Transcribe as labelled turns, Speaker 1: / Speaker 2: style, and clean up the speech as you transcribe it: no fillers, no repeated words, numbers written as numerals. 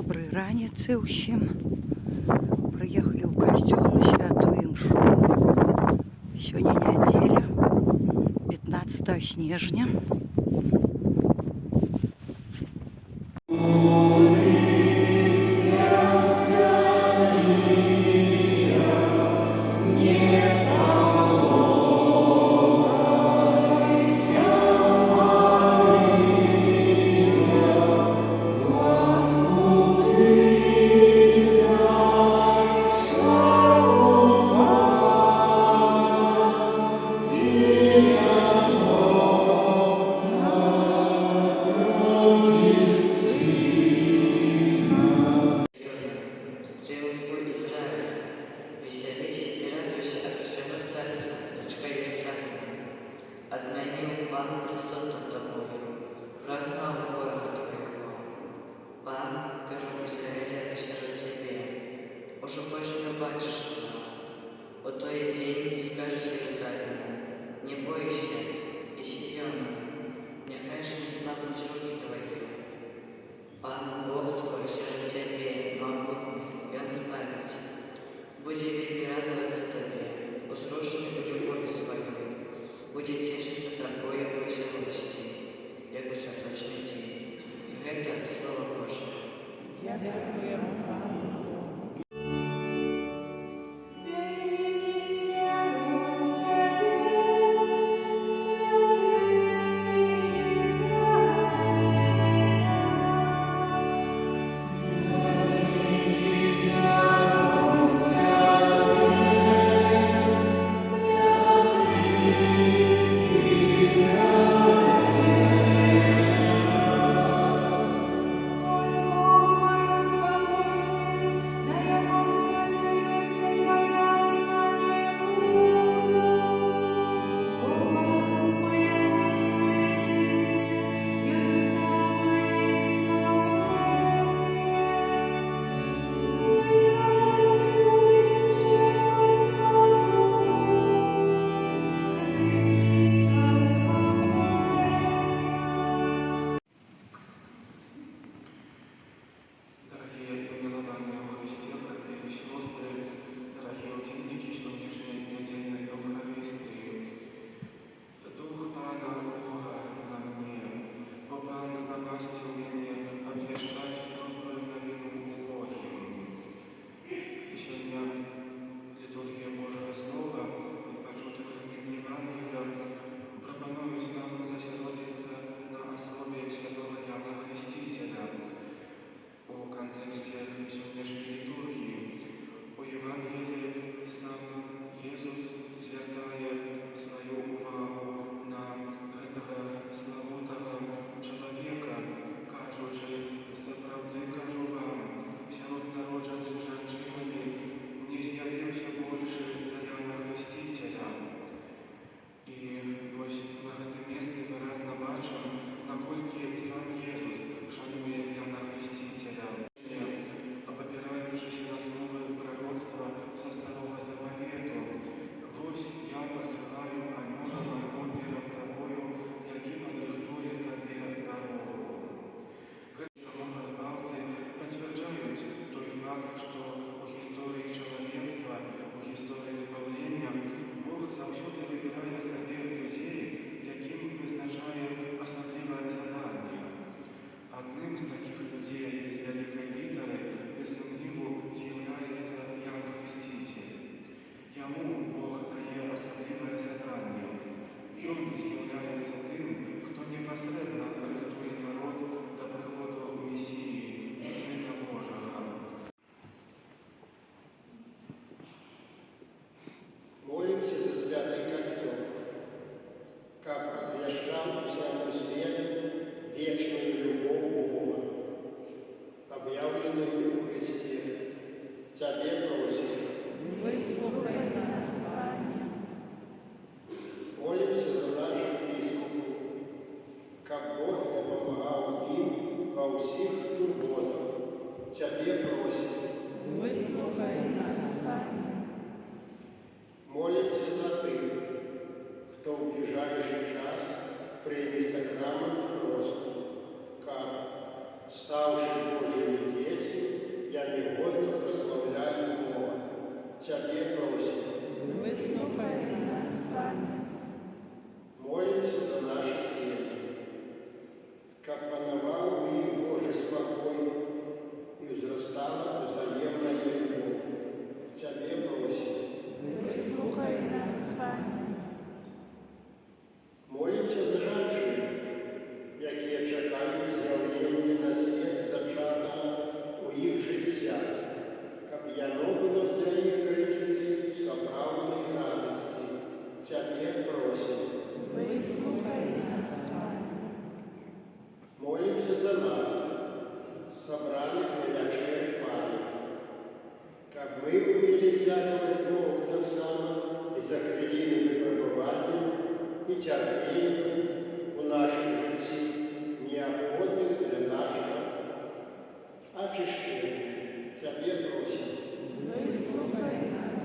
Speaker 1: Добрий раніці усім. Приїхали в костюм на святую мшу. Сьогодні неділя, 15 снежня.
Speaker 2: Отменил Пан присуд над тобою, прогнал ворога твоего. Пан, король Израиля, посеред тебе. Уже больше не бачишь сна. О той день скажешь Иерусалиму: не бойся, и Сиона, нехай же не слабнут руки твои. Пан Бог твой серед тебе, могутный, и Он избавит. Будет верби радоваться тебе, усрушенный в любови своей. Будет тешиться тобою в веселости, як у святочний день. Это Слово Божие.
Speaker 3: Дякуємо вам.
Speaker 4: Молимся за святый костел, как обвещал всему свету вечную любовь Бога, объявленную у Христе. Тебе просим,
Speaker 3: Выслухай нас, Пане.
Speaker 4: молимся за наших епископов, как Бог допомагал им во всех турботах. Тебе просим,
Speaker 3: Выслухай нас, Пане.
Speaker 4: молимся за тих, хто в ближайший час прийме сакрамент хресту, как ставши Божьими детьми, Тебе просим.
Speaker 3: Вислухай нас, Пане.
Speaker 4: Молимся за наши семьи, как пановал у них Божий спокой и возрастала взаимная любовь. Тебе просим.
Speaker 3: Вислухай нас, Пане.
Speaker 4: Молимся за женщин, які чекають з'явлення на світ зачата у їх життя, щоб яно було для їх криниці справної радості. Тебе просим.
Speaker 3: Вислухай нас, Пане.
Speaker 4: Молимся за нас, собраних на вечері Пана, щоб ми вміли дякувати Богу так само і за хвилини випробування і терпіння у нашому житті, необходних для нашого очищення. Тебе просим.
Speaker 3: Вислухай нас,